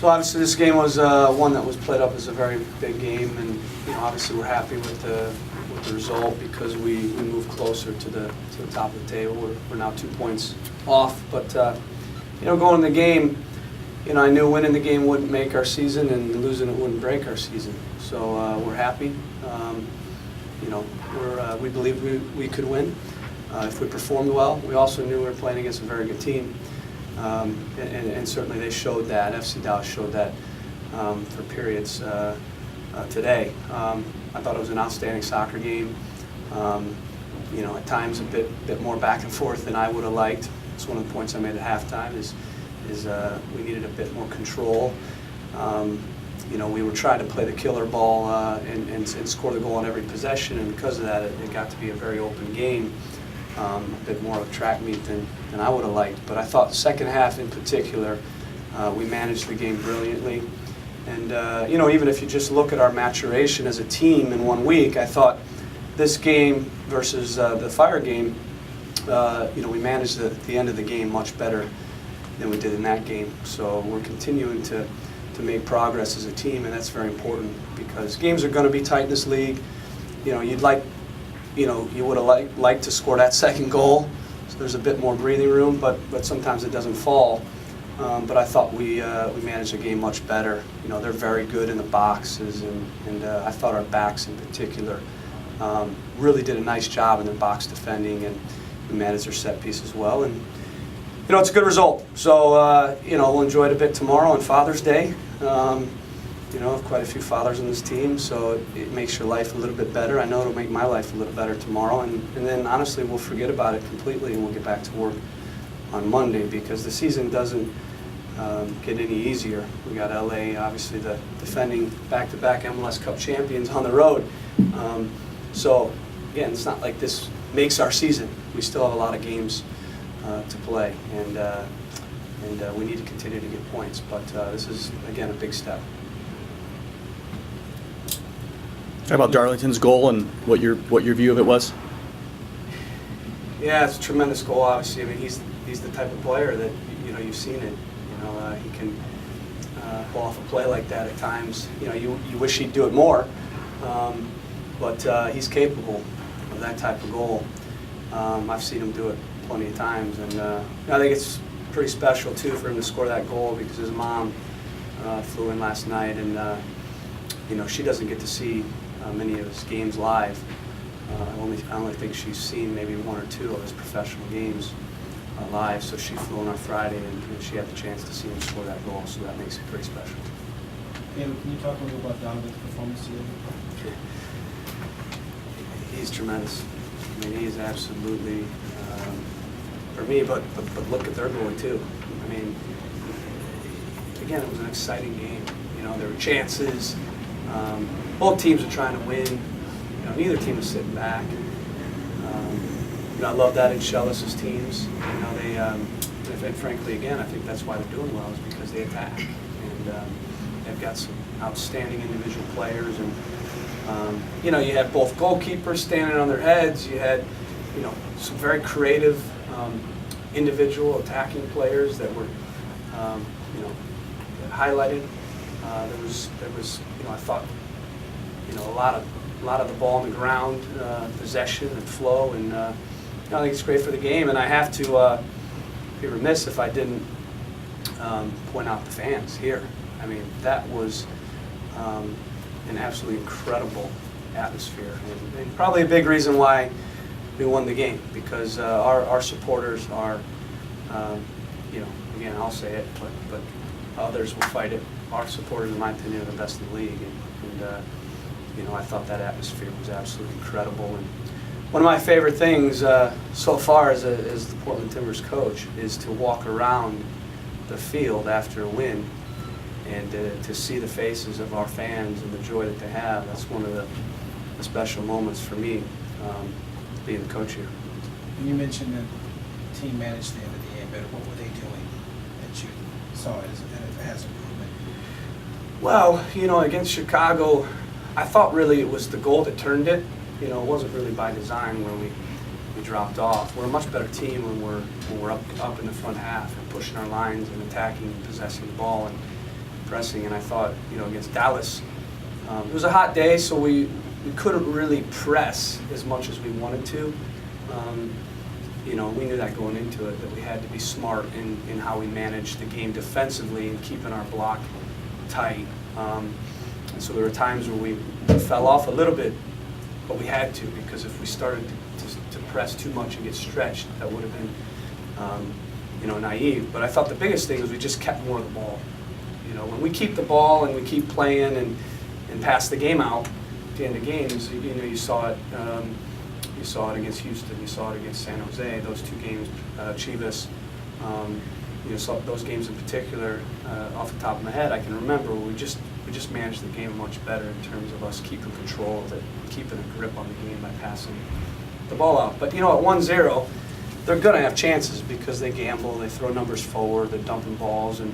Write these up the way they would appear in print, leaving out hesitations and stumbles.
So obviously this game was one that was played up as a very big game, and obviously we're happy with the result because we moved closer to the top of the table. We're now 2 points off, but going in the game, I knew winning the game wouldn't make our season and losing it wouldn't break our season. So we're happy. We believe we could win if we performed well. We also knew we were playing against a very good team. And certainly they showed that. FC Dallas showed that for periods today. I thought it was an outstanding soccer game. At times a bit more back and forth than I would have liked. It's one of the points I made at halftime is we needed a bit more control. We were trying to play the killer ball and score the goal on every possession, and because of that, it got to be a very open game. A bit more of track meet than I would have liked. But I thought the second half in particular, we managed the game brilliantly. And even if you just look at our maturation as a team in 1 week, I thought this game versus the Fire game, we managed the end of the game much better than we did in that game. So we're continuing to make progress as a team, and that's very important because games are going to be tight in this league. You would have liked to score that second goal, so there's a bit more breathing room, but sometimes it doesn't fall. But I thought we managed the game much better. They're very good in the boxes, and I thought our backs in particular really did a nice job in their box defending, and we managed their set piece as well. And it's a good result. So we'll enjoy it a bit tomorrow on Father's Day. Quite a few fathers on this team, so it makes your life a little bit better. I know it'll make my life a little better tomorrow, and then honestly we'll forget about it completely and we'll get back to work on Monday because the season doesn't get any easier. We got LA, obviously the defending back-to-back MLS Cup champions on the road. So again, it's not like this makes our season. We still have a lot of games to play, and we need to continue to get points. But this is again a big step. How about Darlington's goal and what your view of it was? Yeah, it's a tremendous goal. Obviously, I mean he's the type of player that you've seen it. He can pull off a play like that at times. You wish he'd do it more, but he's capable of that type of goal. I've seen him do it plenty of times, and I think it's pretty special too for him to score that goal because his mom flew in last night, and she doesn't get to see many of his games live. I only think she's seen maybe 1 or 2 of his professional games live, so she flew in on Friday and she had the chance to see him score that goal, so that makes it pretty special. Can you talk a little about Donovan's performance today? He's tremendous. I mean, he's absolutely, for me, but look at their goalie too. I mean, again, it was an exciting game. There were chances. Both teams are trying to win. Neither team is sitting back. I love that in Shellis' teams. And frankly, again, I think that's why they're doing well is because they attack, and they've got some outstanding individual players. And you had both goalkeepers standing on their heads. You had some very creative individual attacking players that were highlighted. There was I thought a lot of the ball on the ground, possession and flow, and I think it's great for the game. And I have to be remiss if I didn't point out the fans here. I mean, that was an absolutely incredible atmosphere, and probably a big reason why we won the game, because our supporters are, again, I'll say it, but others will fight it. Our supporters, in my opinion, are the best in the league, and I thought that atmosphere was absolutely incredible. And one of my favorite things so far as the Portland Timbers coach is to walk around the field after a win and to see the faces of our fans and the joy that they have. That's one of the special moments for me, being the coach here. And you mentioned that the team managed the end of the game better. What were they doing that you saw as improvement? Well, against Chicago, I thought really it was the goal that turned it. It wasn't really by design when we dropped off. We're a much better team when we're up in the front half and pushing our lines and attacking and possessing the ball. And pressing. And I thought, against Dallas, it was a hot day, so we couldn't really press as much as we wanted to. We knew that going into it, that we had to be smart in how we managed the game defensively and keeping our block tight. And so there were times where we fell off a little bit, but we had to, because if we started to press too much and get stretched, that would have been naive. But I thought the biggest thing was we just kept more of the ball. When we keep the ball and we keep playing and pass the game out at the end of games, you saw it. You saw it against Houston. You saw it against San Jose. Those two games, Chivas. Saw those games in particular. Off the top of my head, I can remember we just managed the game much better in terms of us keeping control of it, keeping a grip on the game by passing the ball out. But at 1-0, they're going to have chances because they gamble, they throw numbers forward, they're dumping balls, and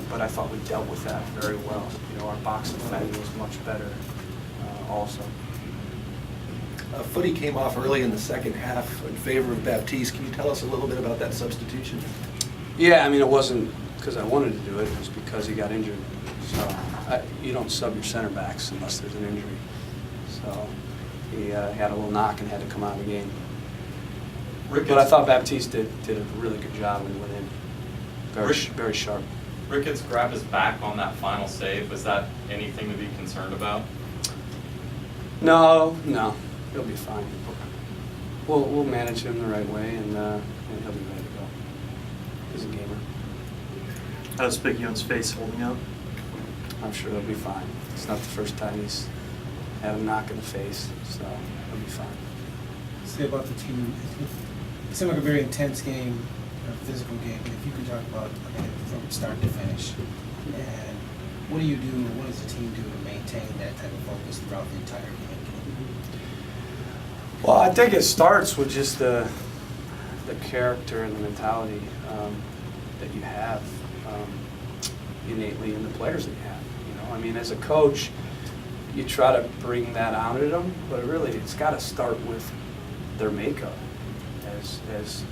but I thought we dealt with that very well. Our box defending was much better also. Footy came off early in the second half in favor of Baptiste. Can you tell us a little bit about that substitution? Yeah, it wasn't because I wanted to do it. It was because he got injured. So you don't sub your center backs unless there's an injury. So he had a little knock and had to come out of the game. But I thought Baptiste did a really good job when he went in. Very sharp. Ricketts grabbed his back on that final save. Was that anything to be concerned about? No, he'll be fine. We'll manage him the right way, and he'll be ready to go. He's a gamer. How's Big Young's face holding up? I'm sure he'll be fine. It's not the first time he's had a knock in the face, so he'll be fine. Say about the team, it seemed like a very intense game, a physical game. If you could talk about from start to finish, and what do you do, what does the team do to maintain that type of focus throughout the entire game? Well, I think it starts with just the character and the mentality that you have innately in the players that you have. As a coach, you try to bring that out of them, but it's got to start with their makeup as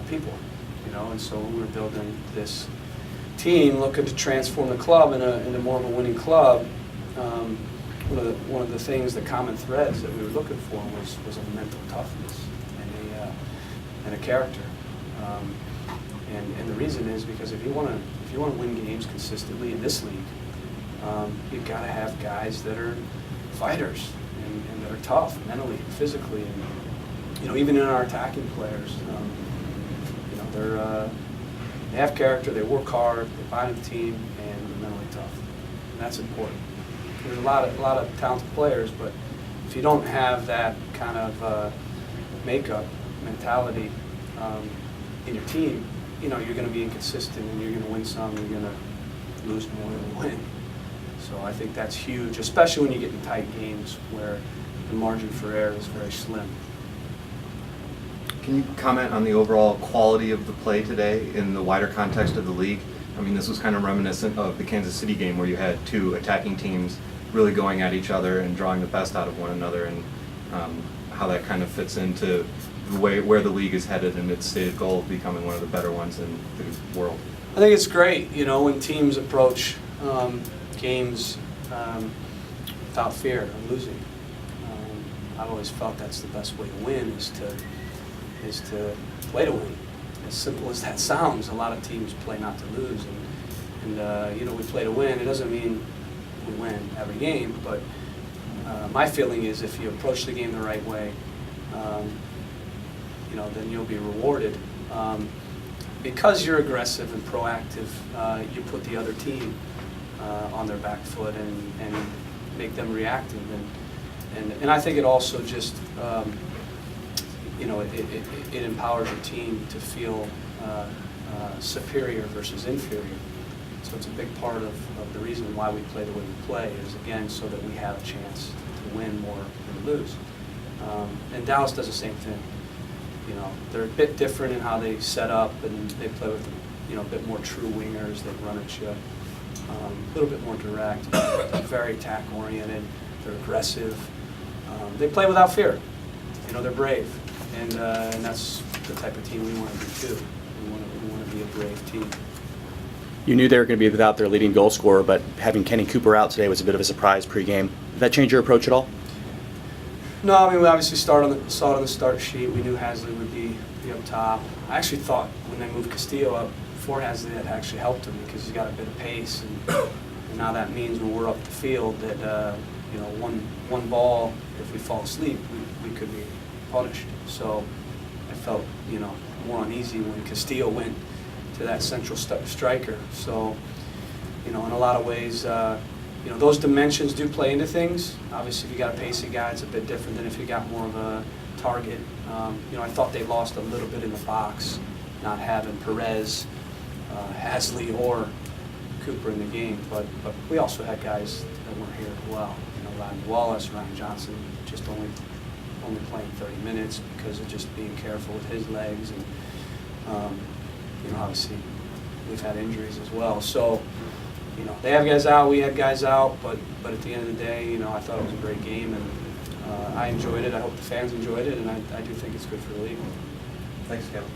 people. And so when we're building this team, looking to transform the club into more of a winning club, one of the things, the common threads that we were looking for was a mental toughness and a character. And the reason is because if you want to win games consistently in this league, you've got to have guys that are fighters and that are tough mentally and physically. And even in our attacking players, they have character, they work hard, they buy into the team, and they're mentally tough. And that's important. There's a lot of talented players, but if you don't have that kind of makeup, mentality in your team, you're going to be inconsistent, and you're going to win some, and you're going to lose more than you win. So I think that's huge, especially when you get in tight games where the margin for error is very slim. Can you comment on the overall quality of the play today in the wider context of the league? This was kind of reminiscent of the Kansas City game where you had two attacking teams really going at each other and drawing the best out of one another, and how that kind of fits into the way where the league is headed and its stated goal of becoming one of the better ones in the world. I think it's great, when teams approach games without fear of losing. I've always felt that's the best way to win, is to play to win. As simple as that sounds, a lot of teams play not to lose, and we play to win. It doesn't mean we win every game, but my feeling is if you approach the game the right way, then you'll be rewarded. Because you're aggressive and proactive, you put the other team on their back foot and make them reactive, and I think it also just it empowers your team to feel superior versus inferior. So it's a big part of the reason why we play the way we play, is again so that we have a chance to win more than lose. And Dallas does the same thing. They're a bit different in how they set up, and they play with a bit more true wingers. They run at you a little bit more direct, very attack oriented. They're aggressive. They play without fear. They're brave, and that's the type of team we want to be too. We want to be a brave team. You knew they were going to be without their leading goal scorer, but having Kenny Cooper out today was a bit of a surprise pregame. Did that change your approach at all? No, I mean, we obviously saw it on the start sheet. We knew Hasley would be up top. I actually thought when they moved Castillo up for Hasley, that actually helped him because he's got a bit of pace. And now that means when we're up the field that, you know, one ball, if we fall asleep, we could be punished. So I felt, you know, more uneasy when Castillo went to that central striker. So, you know, in a lot of ways, you know, those dimensions do play into things. Obviously, if you got a pacey guy, it's a bit different than if you got more of a target. You know, I thought they lost a little bit in the box, not having Perez, Hasley, or Cooper in the game. But we also had guys that weren't here as well. You know, Rodney Wallace, Ryan Johnson, just only playing 30 minutes because of just being careful with his legs. And you know, obviously, we've had injuries as well. So, you know, they have guys out, we had guys out, but at the end of the day, you know, I thought it was a great game, and I enjoyed it. I hope the fans enjoyed it, and I do think it's good for the league. Thanks, Kevin.